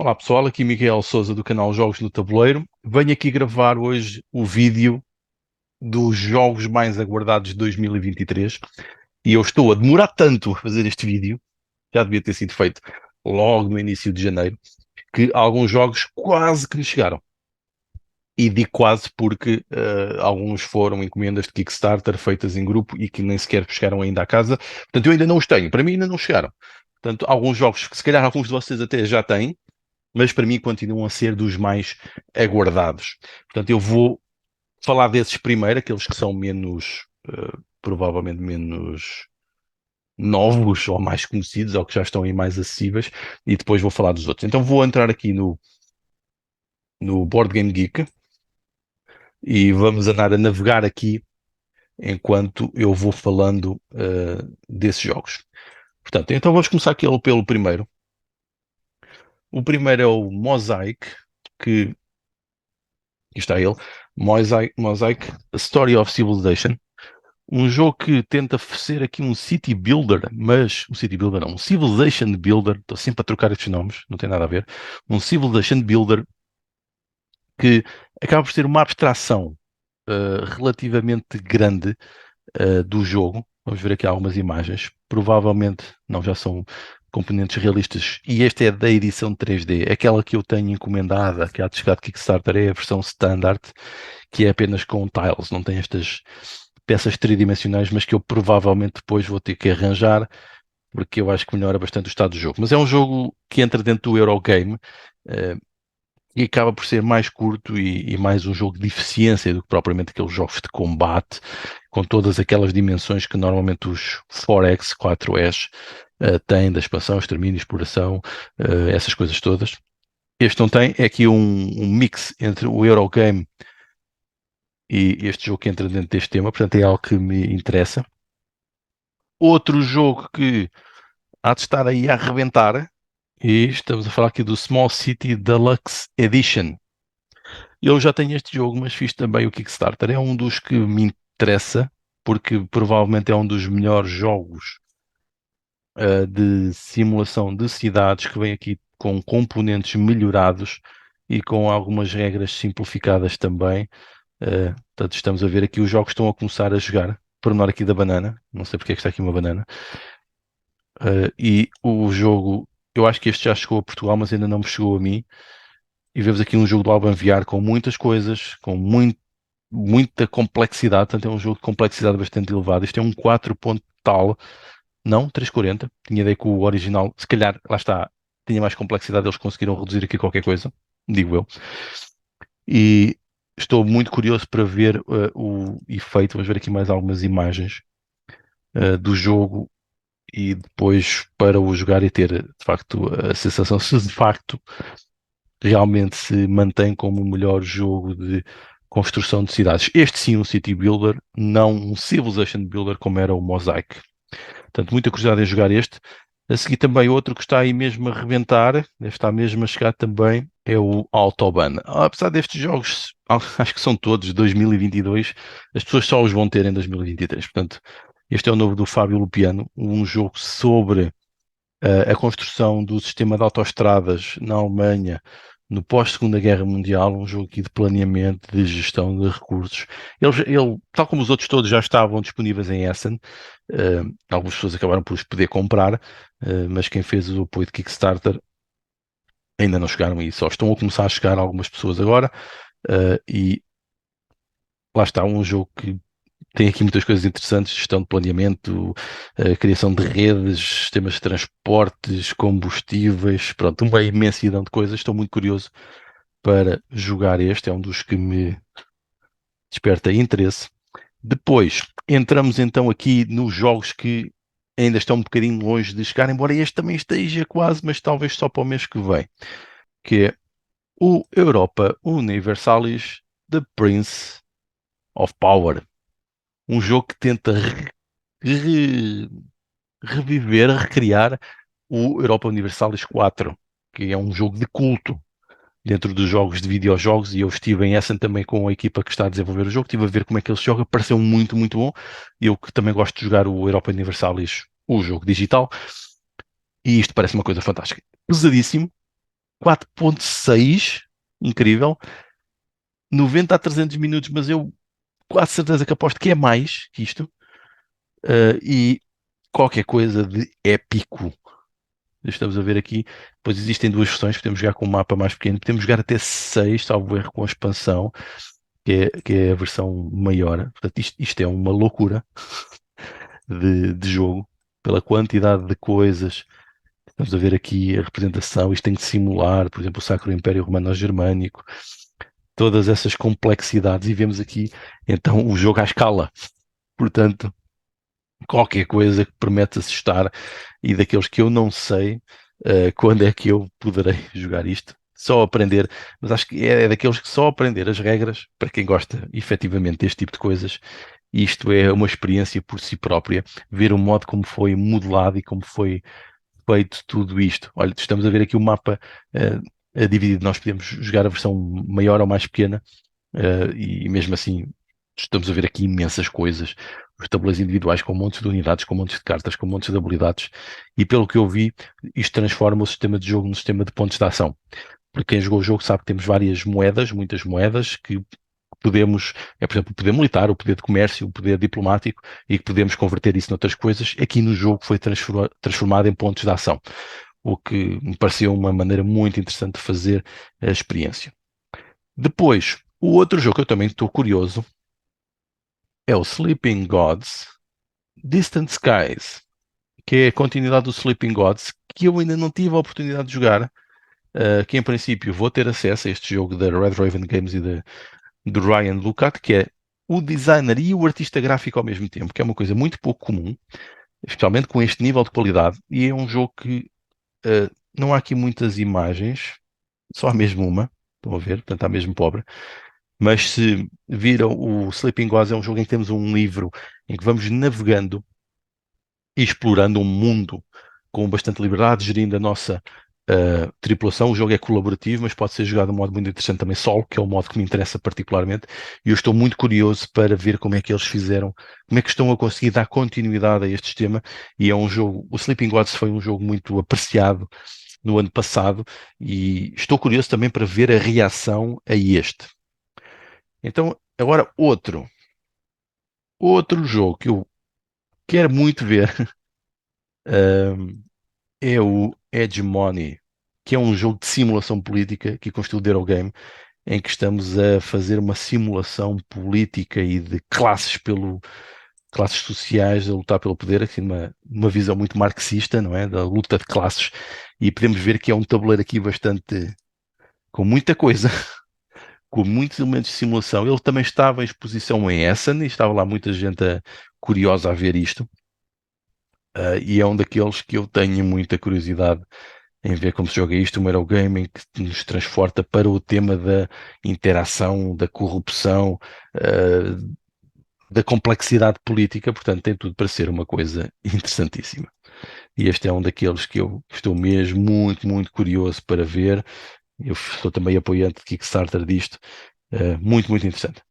Olá pessoal, aqui Miguel Sousa do canal Jogos no Tabuleiro. Venho aqui gravar hoje o vídeo dos jogos mais aguardados de 2023 e eu estou a demorar tanto a fazer este vídeo, já devia ter sido feito logo no início de janeiro, que alguns jogos quase que me chegaram. E digo quase porque alguns foram encomendas de Kickstarter feitas em grupo e que nem sequer chegaram ainda à casa. Portanto, eu ainda não os tenho. Para mim ainda não chegaram. Portanto, alguns jogos que se calhar alguns de vocês até já têm, mas para mim continuam a ser dos mais aguardados. Portanto, eu vou falar desses primeiro, aqueles que são menos, provavelmente menos novos ou mais conhecidos, ou que já estão aí mais acessíveis, e depois vou falar dos outros. Então vou entrar aqui no Board Game Geek e vamos andar a navegar aqui enquanto eu vou falando desses jogos. Portanto, então vamos começar aqui pelo primeiro. O primeiro é o Mosaic, que aqui está ele, Mosaic, A Story of Civilization, um jogo que tenta ser aqui um city builder, mas um city builder não, um civilization builder, estou sempre a trocar estes nomes, não tem nada a ver, um civilization builder que acaba por ser uma abstração relativamente grande do jogo. Vamos ver aqui algumas imagens, provavelmente não, já são componentes realistas, e esta é da edição 3D, aquela que eu tenho encomendada, que há de chegar de Kickstarter, é a versão standard, que é apenas com tiles, não tem estas peças tridimensionais, mas que eu provavelmente depois vou ter que arranjar, porque eu acho que melhora bastante o estado do jogo. Mas é um jogo que entra dentro do Eurogame e acaba por ser mais curto e mais um jogo de eficiência do que propriamente aqueles jogos de combate, com todas aquelas dimensões que normalmente os 4X, 4S têm, da expansão, extermínio, exploração, essas coisas todas. Este não tem, é aqui um mix entre o Eurogame e este jogo que entra dentro deste tema, portanto é algo que me interessa. Outro jogo que há de estar aí a arrebentar, e estamos a falar aqui do Small City Deluxe Edition. Eu já tenho este jogo, mas fiz também o Kickstarter. É um dos que me interessa, porque provavelmente é um dos melhores jogos de simulação de cidades que vem aqui com componentes melhorados e com algumas regras simplificadas também. Portanto, estamos a ver aqui os jogos que estão a começar a jogar. Pormenor aqui da banana, não sei porque é que está aqui uma banana. E o jogo, eu acho que este já chegou a Portugal, mas ainda não me chegou a mim. E vemos aqui um jogo do Alban VR com muitas coisas, com muita complexidade. Portanto, é um jogo de complexidade bastante elevada. Isto é um 4 ponto tal, não 340. Tinha ideia que o original, se calhar, lá está, tinha mais complexidade. Eles conseguiram reduzir aqui qualquer coisa, digo eu. E estou muito curioso para ver o efeito. Vamos ver aqui mais algumas imagens do jogo e depois para o jogar e ter de facto a sensação se de facto realmente se mantém como o melhor jogo de construção de cidades. Este sim um city builder, não um civilization builder como era o Mosaic. Portanto, muita curiosidade em jogar este. A seguir também outro que está aí mesmo a rebentar, deve estar mesmo a chegar também, é o Autobahn. Apesar destes jogos, acho que são todos de 2022, as pessoas só os vão ter em 2023. Portanto, este é o novo do Fábio Lupiano, um jogo sobre a construção do sistema de autoestradas na Alemanha no pós-Segunda Guerra Mundial, um jogo aqui de planeamento, de gestão de recursos. Ele, tal como os outros todos, já estavam disponíveis em Essen. Algumas pessoas acabaram por os poder comprar, mas quem fez o apoio de Kickstarter ainda não chegaram e só estão a começar a chegar algumas pessoas agora. E lá está, um jogo que tem aqui muitas coisas interessantes, gestão de planeamento, criação de redes, sistemas de transportes, combustíveis, pronto, uma imensidão de coisas. Estou muito curioso para jogar este, é um dos que me desperta interesse. Depois, entramos então aqui nos jogos que ainda estão um bocadinho longe de chegar, embora este também esteja quase, mas talvez só para o mês que vem, que é o Europa Universalis The Prince of Power. Um jogo que tenta re- reviver, recriar o Europa Universalis 4, que é um jogo de culto dentro dos jogos de videojogos, e eu estive em Essen também com a equipa que está a desenvolver o jogo, estive a ver como é que ele se joga, pareceu muito, muito bom. Eu que também gosto de jogar o Europa Universalis, o jogo digital, e isto parece uma coisa fantástica. Pesadíssimo, 4.6, incrível. 90 a 300 minutos, mas eu quase certeza que aposto que é mais que isto. E qualquer coisa de épico. Estamos a ver aqui. Depois existem duas versões. Podemos jogar com um mapa mais pequeno. Podemos jogar até 6, salvo erro, com a expansão, que é a versão maior. Portanto, isto é uma loucura de jogo. Pela quantidade de coisas. Estamos a ver aqui a representação. Isto tem que simular, por exemplo, o Sacro Império Romano-Germânico. Todas essas complexidades. E vemos aqui, então, o jogo à escala. Portanto, qualquer coisa que promete assustar, e daqueles que eu não sei quando é que eu poderei jogar isto. Só aprender, mas acho que é daqueles que só aprender as regras, para quem gosta efetivamente deste tipo de coisas, isto é uma experiência por si própria, ver o modo como foi modelado e como foi feito tudo isto. Olha, estamos a ver aqui o mapa dividido, nós podemos jogar a versão maior ou mais pequena, e mesmo assim estamos a ver aqui imensas coisas, os tabuleiros individuais com montes de unidades, com montes de cartas, com montes de habilidades, e pelo que eu vi, isto transforma o sistema de jogo num sistema de pontos de ação. Porque quem jogou o jogo sabe que temos várias moedas, muitas moedas, que podemos, por exemplo, o poder militar, o poder de comércio, o poder diplomático, e que podemos converter isso noutras coisas. Aqui no jogo foi transformado em pontos de ação, o que me pareceu uma maneira muito interessante de fazer a experiência. Depois, o outro jogo que eu também estou curioso é o Sleeping Gods Distant Skies, que é a continuidade do Sleeping Gods, que eu ainda não tive a oportunidade de jogar, que em princípio vou ter acesso a este jogo da Red Raven Games e do Ryan Lukat, que é o designer e o artista gráfico ao mesmo tempo, que é uma coisa muito pouco comum, especialmente com este nível de qualidade, e é um jogo que não há aqui muitas imagens, só há mesmo uma, estão a ver, portanto há mesmo pobre. Mas se viram, o Sleeping Gods é um jogo em que temos um livro em que vamos navegando e explorando um mundo com bastante liberdade, gerindo a nossa tripulação. O jogo é colaborativo, mas pode ser jogado de um modo muito interessante também solo, que é o modo que me interessa particularmente. E eu estou muito curioso para ver como é que eles fizeram, como é que estão a conseguir dar continuidade a este sistema. E é um jogo, o Sleeping Gods foi um jogo muito apreciado no ano passado e estou curioso também para ver a reação a este. Então, agora outro jogo que eu quero muito ver é o Hegemony, que é um jogo de simulação política que consistiu de Eurogame, em que estamos a fazer uma simulação política e de classes sociais a lutar pelo poder, assim, uma visão muito marxista, não é? Da luta de classes, e podemos ver que é um tabuleiro aqui bastante com muita coisa, com muitos elementos de simulação. Ele também estava em exposição em Essen e estava lá muita gente curiosa a ver isto. E é um daqueles que eu tenho muita curiosidade em ver como se joga isto, um Eurogaming que nos transporta para o tema da interação, da corrupção, da complexidade política, portanto tem tudo para ser uma coisa interessantíssima. E este é um daqueles que eu estou mesmo muito, muito curioso para ver. Eu sou também apoiante de Kickstarter disto. Muito, muito interessante.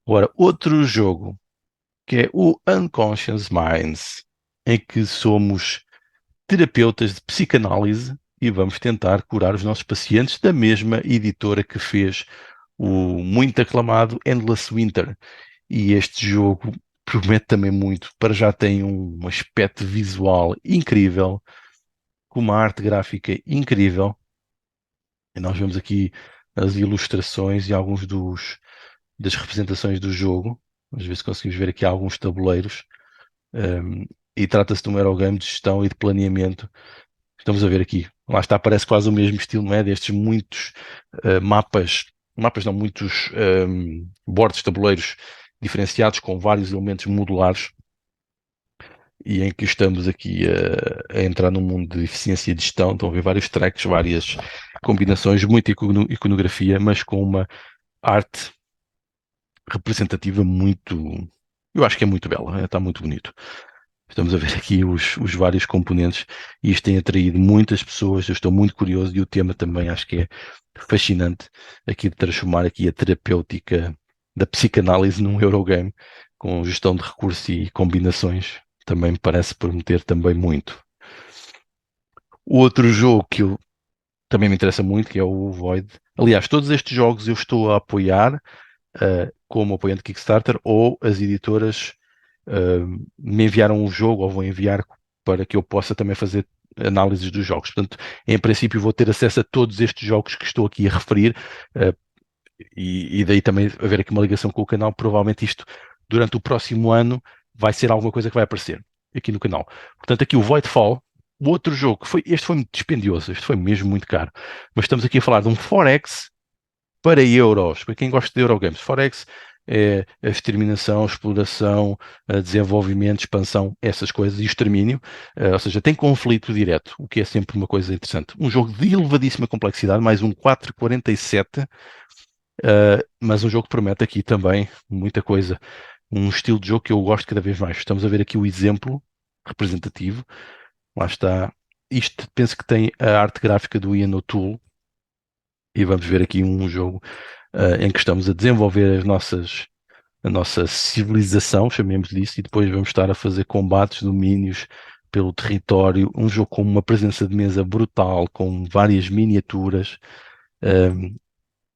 Agora, outro jogo que é o Unconscious Minds, em que somos terapeutas de psicanálise e vamos tentar curar os nossos pacientes da mesma editora que fez o muito aclamado Endless Winter. E este jogo promete também muito. Para já tem um aspecto visual incrível, com uma arte gráfica incrível. E nós vemos aqui as ilustrações e alguns das representações do jogo. Vamos ver se conseguimos ver aqui alguns tabuleiros. E trata-se de um Eurogame de gestão e de planeamento. Estamos a ver aqui. Lá está, parece quase o mesmo estilo, não é? Destes muitos mapas não, muitos bordes, tabuleiros diferenciados com vários elementos modulares e em que estamos aqui a entrar num mundo de eficiência de gestão. Estão a ver vários tracks, várias combinações, muita iconografia, mas com uma arte representativa muito, eu acho que é muito bela, está muito bonito. Estamos a ver aqui os vários componentes e isto tem atraído muitas pessoas. Eu estou muito curioso e o tema também acho que é fascinante aqui de transformar aqui a terapêutica da psicanálise num Eurogame com gestão de recursos e combinações. Também me parece prometer também muito. O outro jogo que eu também me interessa muito, que é o Void. Aliás, todos estes jogos eu estou a apoiar como apoiante Kickstarter, ou as editoras me enviaram um jogo ou vão enviar para que eu possa também fazer análises dos jogos. Portanto, em princípio vou ter acesso a todos estes jogos que estou aqui a referir, uh, e daí também haver aqui uma ligação com o canal. Provavelmente isto, durante o próximo ano, vai ser alguma coisa que vai aparecer aqui no canal. Portanto, aqui o Voidfall, o outro jogo, este foi muito dispendioso, este foi mesmo muito caro, mas estamos aqui a falar de um Forex para euros, para quem gosta de Eurogames. Forex é a exterminação, exploração, desenvolvimento, expansão, essas coisas, e extermínio, ou seja, tem conflito direto, o que é sempre uma coisa interessante. Um jogo de elevadíssima complexidade, mais um 4,47, mas um jogo que promete aqui também muita coisa. Um estilo de jogo que eu gosto cada vez mais. Estamos a ver aqui o exemplo representativo. Lá está. Isto penso que tem a arte gráfica do Ian O'Toole. E vamos ver aqui um jogo em que estamos a desenvolver a nossa civilização, chamemos-lhe isso, e depois vamos estar a fazer combates, domínios pelo território. Um jogo com uma presença de mesa brutal, com várias miniaturas.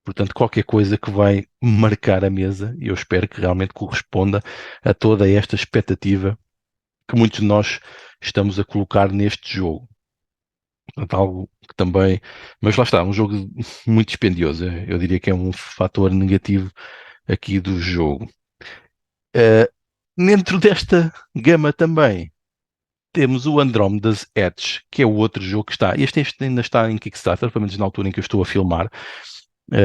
Portanto, qualquer coisa que vai marcar a mesa, e eu espero que realmente corresponda a toda esta expectativa que muitos de nós estamos a colocar neste jogo. Portanto, algo que também. Mas lá está, um jogo muito dispendioso. Eu diria que é um fator negativo aqui do jogo. Dentro desta gama também temos o Andromeda's Edge, que é o outro jogo que está. Este ainda está em Kickstarter, pelo menos na altura em que eu estou a filmar.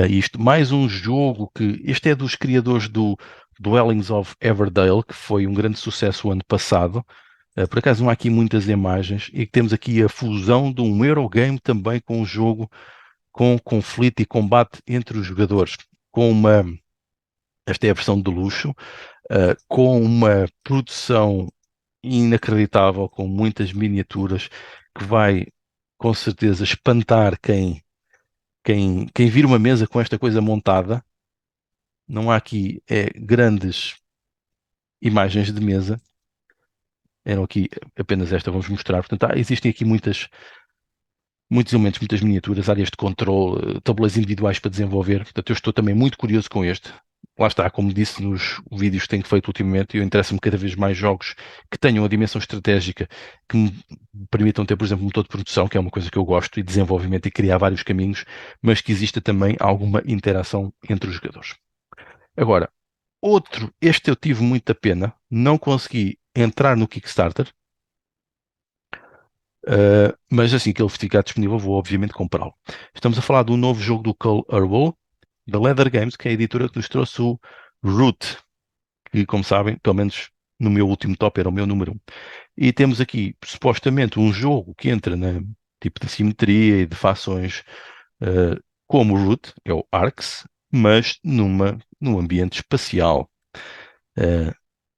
Isto, mais um jogo que. Este é dos criadores do Dwellings of Everdale, que foi um grande sucesso o ano passado. Por acaso não há aqui muitas imagens, e temos aqui a fusão de um Eurogame também com um jogo com conflito e combate entre os jogadores, com uma. Esta é a versão de luxo, com uma produção inacreditável, com muitas miniaturas, que vai com certeza espantar quem vir uma mesa com esta coisa montada. Não há aqui grandes imagens de mesa, eram aqui apenas esta, vamos mostrar. Portanto, existem aqui muitos elementos, muitas miniaturas, áreas de controle, tabuleiros individuais para desenvolver. Portanto, eu estou também muito curioso com este. Lá está, como disse nos vídeos que tenho feito ultimamente, eu interessa-me cada vez mais jogos que tenham a dimensão estratégica, que me permitam ter, por exemplo, um motor de produção, que é uma coisa que eu gosto, e desenvolvimento e criar vários caminhos, mas que exista também alguma interação entre os jogadores. Agora, este eu tive muita pena, não consegui entrar no Kickstarter, mas assim que ele ficar disponível, vou obviamente comprá-lo. Estamos a falar do novo jogo do Cole Herbal, da Leather Games, que é a editora que nos trouxe o Root, que, como sabem, pelo menos no meu último top era o meu número 1. E temos aqui, supostamente, um jogo que entra na tipo de simetria e de fações, como o Root, é o Arx, mas num ambiente espacial.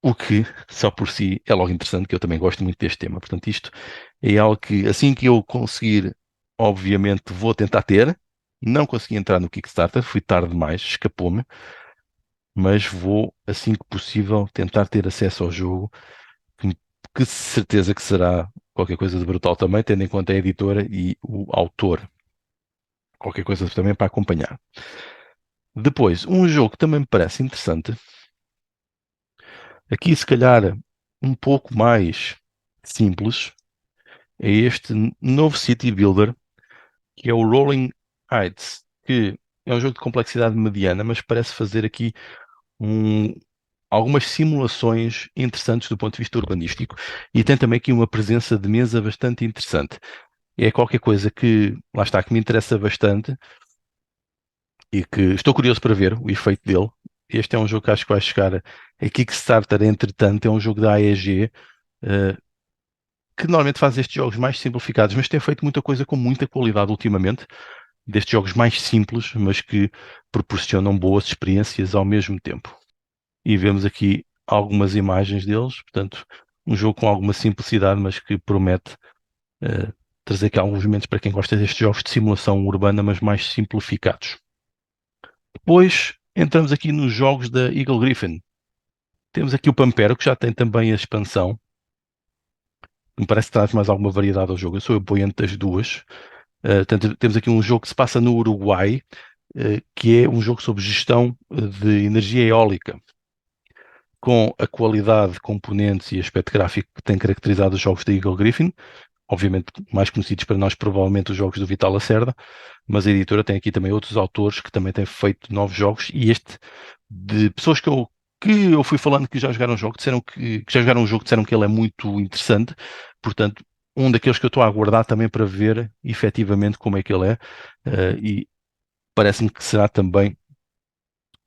O que, só por si, é logo interessante, que eu também gosto muito deste tema. Portanto, isto é algo que, assim que eu conseguir, obviamente, vou tentar ter. Não consegui entrar no Kickstarter, fui tarde demais, escapou-me. Mas vou, assim que possível, tentar ter acesso ao jogo, que certeza que será qualquer coisa de brutal também, tendo em conta a editora e o autor. Qualquer coisa também para acompanhar. Depois, um jogo que também me parece interessante, aqui se calhar um pouco mais simples, é este novo City Builder, que é o Rolling Heights, que é um jogo de complexidade mediana, mas parece fazer aqui algumas simulações interessantes do ponto de vista urbanístico, e tem também aqui uma presença de mesa bastante interessante. É qualquer coisa que, lá está, que me interessa bastante e que estou curioso para ver o efeito dele. Este é um jogo que acho que vai chegar a Kickstarter, entretanto, é um jogo da AEG, que normalmente faz estes jogos mais simplificados, mas tem feito muita coisa com muita qualidade ultimamente, destes jogos mais simples, mas que proporcionam boas experiências ao mesmo tempo. E vemos aqui algumas imagens deles, portanto, um jogo com alguma simplicidade, mas que promete trazer aqui alguns momentos para quem gosta destes jogos de simulação urbana, mas mais simplificados. Depois entramos aqui nos jogos da Eagle Gryphon. Temos aqui o Pampero, que já tem também a expansão. Me parece que traz mais alguma variedade ao jogo. Eu sou apoiante das duas. Portanto, temos aqui um jogo que se passa no Uruguai, que é um jogo sobre gestão de energia eólica, com a qualidade de componentes e aspecto gráfico que tem caracterizado os jogos da Eagle Gryphon, obviamente mais conhecidos para nós provavelmente os jogos do Vital Lacerda, mas a editora tem aqui também outros autores que também têm feito novos jogos, e este de pessoas que eu fui falando que já jogaram o jogo, disseram que já jogaram o jogo, disseram que ele é muito interessante, portanto, um daqueles que eu estou a aguardar também para ver efetivamente como é que ele é, e parece-me que será também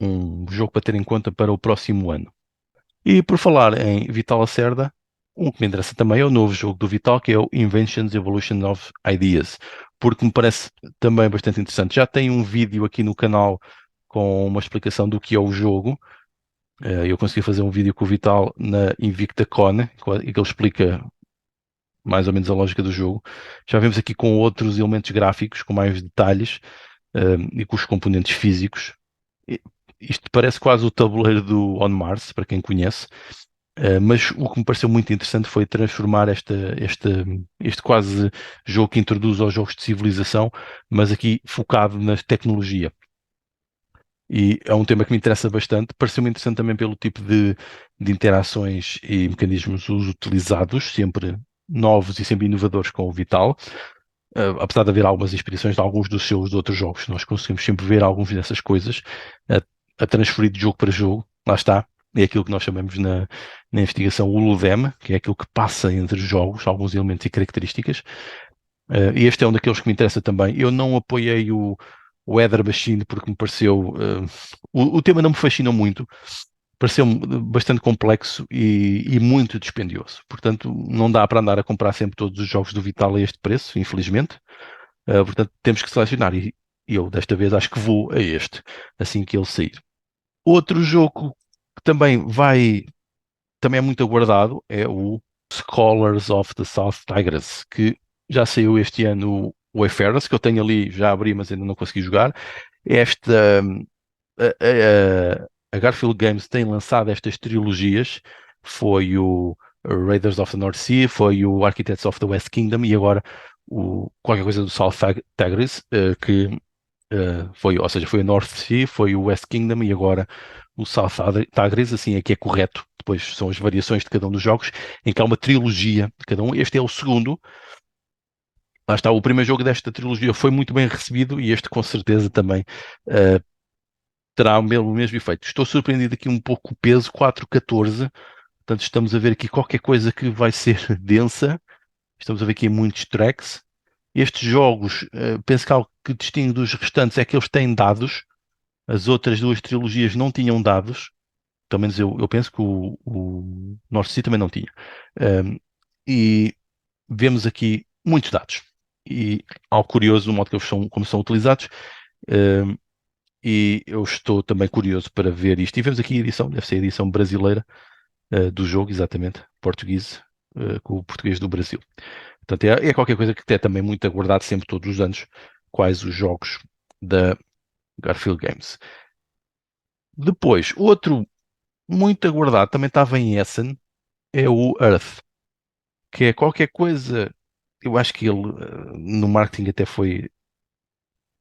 um jogo para ter em conta para o próximo ano. E por falar em Vital Lacerda, um que me interessa também é o novo jogo do Vital, que é o Inventions Evolution of Ideas, porque me parece também bastante interessante. Já tem um vídeo aqui no canal com uma explicação do que é o jogo. Eu consegui fazer um vídeo com o Vital na InvictaCon, e que ele explica mais ou menos a lógica do jogo. Já vemos aqui com outros elementos gráficos, com mais detalhes, e com os componentes físicos. Isto parece quase o tabuleiro do On Mars, para quem conhece. Mas o que me pareceu muito interessante foi transformar este quase jogo que introduz aos jogos de civilização, mas aqui focado na tecnologia. E é um tema que me interessa bastante. Pareceu-me interessante também pelo tipo de interações e mecanismos utilizados, sempre novos e sempre inovadores com o Vital. Apesar de haver algumas inspirações de alguns dos seus outros jogos, nós conseguimos sempre ver algumas dessas coisas a transferir de jogo para jogo. Lá está, é aquilo que nós chamamos na investigação o Ludem, que é aquilo que passa entre os jogos, alguns elementos e características. E este é um daqueles que me interessa também. Eu não apoiei o Ether Machine porque me pareceu. O tema não me fascinou muito. Pareceu-me bastante complexo e muito dispendioso. Portanto, não dá para andar a comprar sempre todos os jogos do Vital a este preço, infelizmente. Portanto, temos que selecionar. E eu, desta vez, acho que vou a este, assim que ele sair. Outro jogo que também é muito aguardado, é o Scholars of the South Tigers, que já saiu este ano o Wayfarers, que eu tenho ali, já abri, mas ainda não consegui jogar. Esta, a Garfield Games tem lançado estas trilogias, foi o Raiders of the North Sea, foi o Architects of the West Kingdom e agora qualquer coisa do South Tigers, que foi, ou seja, foi o North Sea, foi o West Kingdom e agora o South Tigris, assim é que é correto. Depois são as variações de cada um dos jogos, em que há uma trilogia de cada um. Este é o segundo. Lá está, o primeiro jogo desta trilogia foi muito bem recebido e este com certeza também uh, terá o mesmo efeito. Estou surpreendido aqui um pouco o peso, 4,14. Portanto, estamos a ver aqui qualquer coisa que vai ser densa. Estamos a ver aqui muitos tracks. Estes jogos, penso que algo que distingue dos restantes é que eles têm dados. As outras duas trilogias não tinham dados. Pelo menos eu penso que o North Sea também não tinha. Um, e vemos aqui muitos dados. E algo curioso, o modo que eles são, como são utilizados. Um, e eu estou também curioso para ver isto. E vemos aqui a edição, deve ser a edição brasileira do jogo, exatamente, português, com o português do Brasil. Portanto, é qualquer coisa que é também muito aguardado sempre todos os anos, quais os jogos da Garfield Games. Depois, outro muito aguardado, também estava em Essen, é o Earth, que é qualquer coisa. Eu acho que ele no marketing até foi,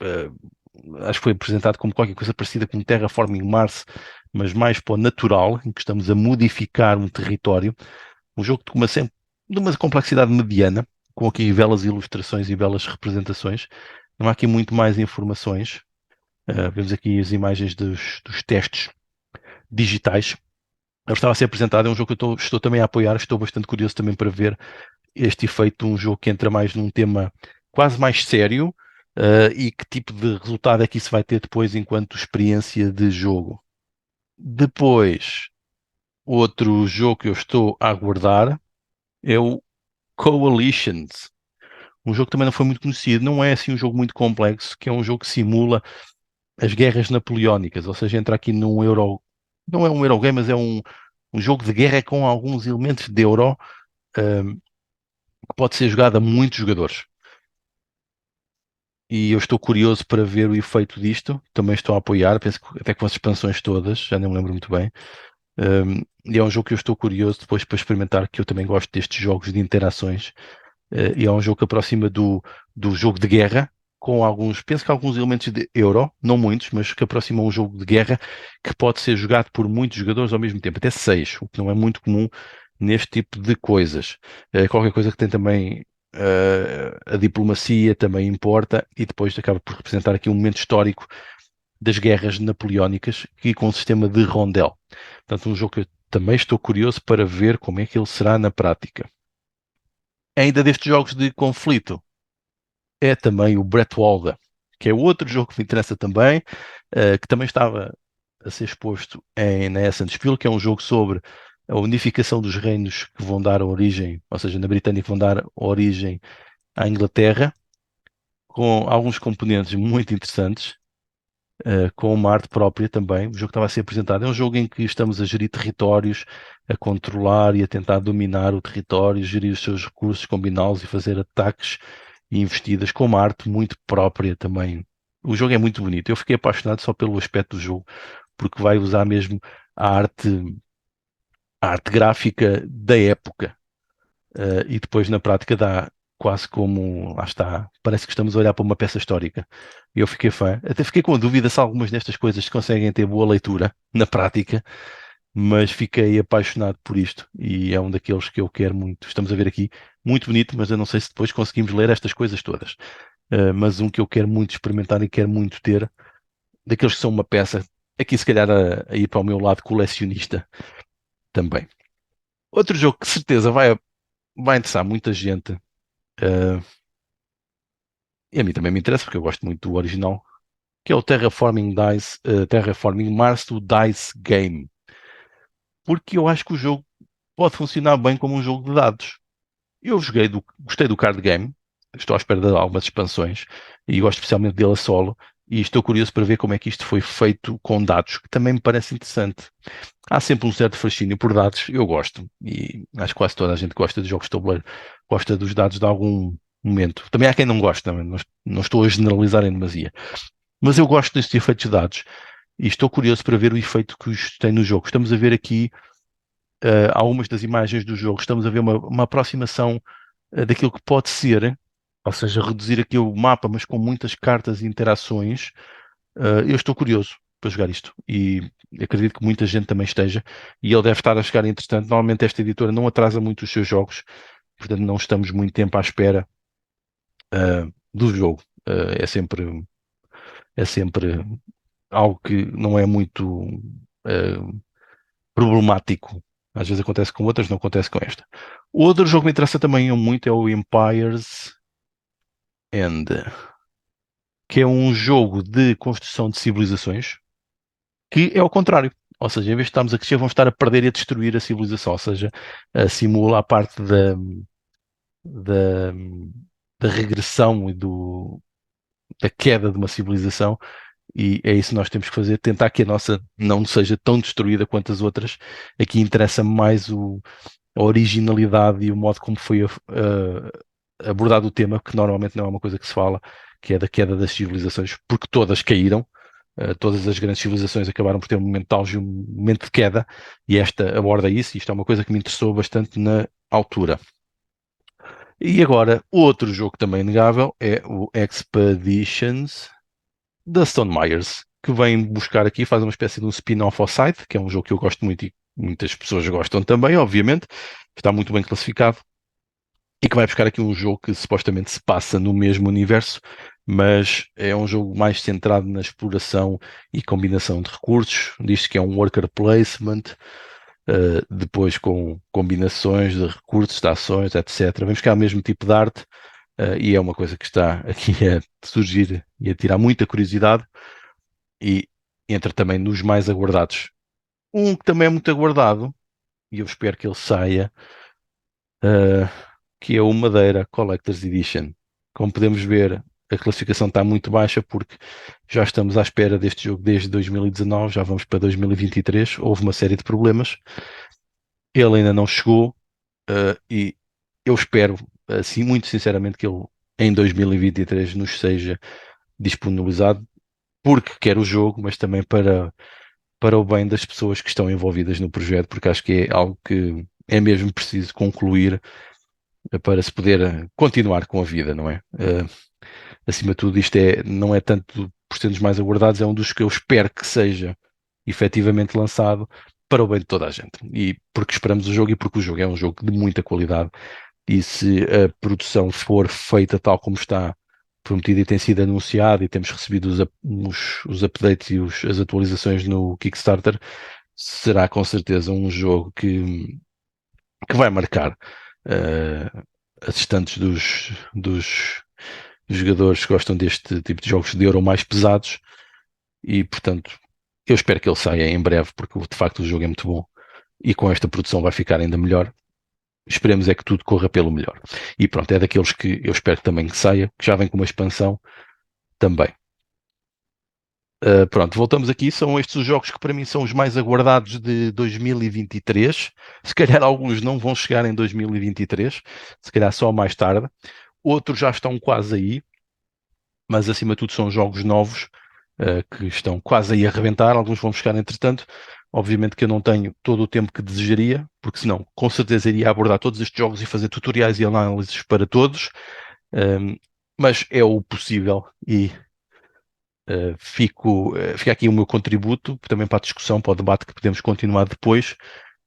eh, acho que foi apresentado como qualquer coisa parecida com Terraforming Mars, mas mais para o natural, em que estamos a modificar um território. Um jogo de uma complexidade mediana, com aqui belas ilustrações e belas representações. Não há aqui muito mais informações. Vemos aqui as imagens dos testes digitais. Ele estava a ser apresentado, é um jogo que eu estou também a apoiar, estou bastante curioso também para ver este efeito de um jogo que entra mais num tema quase mais sério, e que tipo de resultado é que isso vai ter depois enquanto experiência de jogo. Depois, outro jogo que eu estou a aguardar é o Coalitions. Um jogo que também não foi muito conhecido, não é assim um jogo muito complexo, que é um jogo que simula as guerras napoleónicas, ou seja, entra aqui num Euro, não é um Eurogame, mas é um jogo de guerra com alguns elementos de Euro, que pode ser jogado a muitos jogadores. E eu estou curioso para ver o efeito disto. Também estou a apoiar, penso que até com as expansões todas, já não me lembro muito bem. E é um jogo que eu estou curioso depois para experimentar, que eu também gosto destes jogos de interações, e é um jogo que aproxima do jogo de guerra, com alguns, penso que alguns elementos de euro, não muitos, mas que aproximam um jogo de guerra que pode ser jogado por muitos jogadores ao mesmo tempo, até seis, o que não é muito comum neste tipo de coisas. Qualquer coisa que tem também a diplomacia também importa e depois acaba por representar aqui um momento histórico das guerras napoleónicas e com um sistema de rondel. Portanto, um jogo que eu também estou curioso para ver como é que ele será na prática. Ainda destes jogos de conflito, é também o Bretwalda, que é outro jogo que me interessa também, que também estava a ser exposto na Essence que é um jogo sobre a unificação dos reinos que vão dar origem, ou seja, na Britânia que vão dar origem à Inglaterra, com alguns componentes muito interessantes, com uma arte própria também. O jogo que estava a ser apresentado é um jogo em que estamos a gerir territórios, a controlar e a tentar dominar o território, gerir os seus recursos, combiná-los e fazer ataques e investidas com uma arte muito própria também. O jogo é muito bonito. Eu fiquei apaixonado só pelo aspecto do jogo, porque vai usar mesmo a arte, a arte gráfica da época. E depois na prática dá quase como, lá está, parece que estamos a olhar para uma peça histórica. E eu fiquei fã. Até fiquei com a dúvida se algumas destas coisas conseguem ter boa leitura na prática, mas fiquei apaixonado por isto e é um daqueles que eu quero muito. Estamos a ver aqui, muito bonito, mas eu não sei se depois conseguimos ler estas coisas todas. Mas um que eu quero muito experimentar e quero muito ter, daqueles que são uma peça, aqui se calhar a ir para o meu lado colecionista também. Outro jogo que certeza vai interessar muita gente, e a mim também me interessa porque eu gosto muito do original, que é o Terraforming Mars do Dice Game. Porque eu acho que o jogo pode funcionar bem como um jogo de dados. Gostei do card game, estou à espera de algumas expansões e gosto especialmente dele a solo e estou curioso para ver como é que isto foi feito com dados, que também me parece interessante. Há sempre um certo fascínio por dados, eu gosto e acho que quase toda a gente gosta de jogos de tabuleiro, gosta dos dados de algum momento. Também há quem não gosta, não estou a generalizar em demasia. Mas eu gosto destes efeitos de dados e estou curioso para ver o efeito que isto tem no jogo. Estamos a ver aqui algumas das imagens do jogo, estamos a ver uma aproximação daquilo que pode ser, ou seja, reduzir aqui o mapa, mas com muitas cartas e interações. Eu estou curioso para jogar isto e acredito que muita gente também esteja. E ele deve estar a chegar entretanto. Normalmente esta editora não atrasa muito os seus jogos, portanto não estamos muito tempo à espera do jogo. É sempre algo que não é muito problemático. Às vezes acontece com outras, não acontece com esta. O outro jogo que me interessa também muito é o Empires End, que é um jogo de construção de civilizações, que é ao contrário. Ou seja, em vez de estarmos a crescer, vamos estar a perder e a destruir a civilização. Ou seja, simula a parte da, da regressão e da queda de uma civilização. E é isso que nós temos que fazer, tentar que a nossa não seja tão destruída quanto as outras. Aqui interessa mais a originalidade e o modo como foi abordado o tema, que normalmente não é uma coisa que se fala, que é da queda das civilizações, porque todas caíram. Todas as grandes civilizações acabaram por ter um momento de auge e um momento de queda, e esta aborda isso, e isto é uma coisa que me interessou bastante na altura. E agora, outro jogo também inegável é o Expeditions da Stone Myers, que vem buscar aqui, faz uma espécie de um spin-off ao site, que é um jogo que eu gosto muito e muitas pessoas gostam também, obviamente, está muito bem classificado, e que vai buscar aqui um jogo que supostamente se passa no mesmo universo, mas é um jogo mais centrado na exploração e combinação de recursos. Diz que é um worker placement, depois com combinações de recursos, de ações, etc. Vamos buscar o mesmo tipo de arte, e é uma coisa que está aqui a surgir e a tirar muita curiosidade, e entra também nos mais aguardados. Um que também é muito aguardado, e eu espero que ele saia, uh, que é o Madeira Collector's Edition. Como podemos ver, a classificação está muito baixa porque já estamos à espera deste jogo desde 2019, já vamos para 2023, houve uma série de problemas, ele ainda não chegou, e eu espero, assim, muito sinceramente, que ele em 2023 nos seja disponibilizado, porque quero o jogo, mas também para o bem das pessoas que estão envolvidas no projeto, porque acho que é algo que é mesmo preciso concluir para se poder continuar com a vida, não é? Acima de tudo, isto não é tanto por ser dos mais aguardados, é um dos que eu espero que seja efetivamente lançado para o bem de toda a gente. E porque esperamos o jogo e porque o jogo é um jogo de muita qualidade. E se a produção for feita tal como está prometida e tem sido anunciado, e temos recebido os updates e as atualizações no Kickstarter, será com certeza um jogo que vai marcar as estantes dos jogadores que gostam deste tipo de jogos de euro mais pesados. E portanto eu espero que ele saia em breve, porque de facto o jogo é muito bom e com esta produção vai ficar ainda melhor. Esperemos é que tudo corra pelo melhor. E pronto, é daqueles que eu espero também que saia, que já vem com uma expansão também. Pronto, voltamos aqui. São estes os jogos que para mim são os mais aguardados de 2023. Se calhar alguns não vão chegar em 2023, se calhar só mais tarde. Outros já estão quase aí, mas acima de tudo são jogos novos que estão quase aí a arrebentar. Alguns vão chegar entretanto. Obviamente que eu não tenho todo o tempo que desejaria, porque senão com certeza iria abordar todos estes jogos e fazer tutoriais e análises para todos. Mas é o possível e fica aqui o meu contributo também para a discussão, para o debate que podemos continuar depois.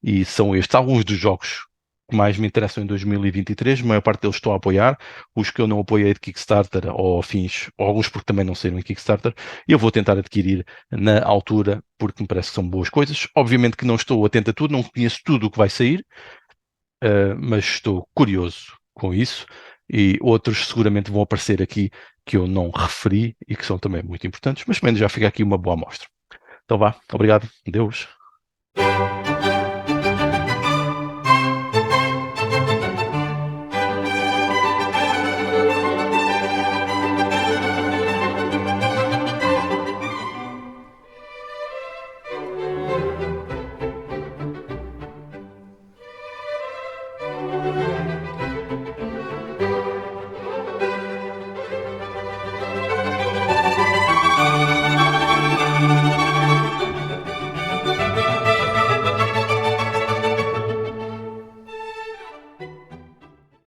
E são estes alguns dos jogos que mais me interessam em 2023. A maior parte deles estou a apoiar. Os que eu não apoiei de Kickstarter ou afins, ou alguns porque também não saíram em Kickstarter, eu vou tentar adquirir na altura porque me parece que são boas coisas. Obviamente que não estou atento a tudo, não conheço tudo o que vai sair, mas estou curioso com isso. E outros seguramente vão aparecer aqui que eu não referi e que são também muito importantes, mas pelo menos já fica aqui uma boa amostra. Então vá, obrigado, Deus.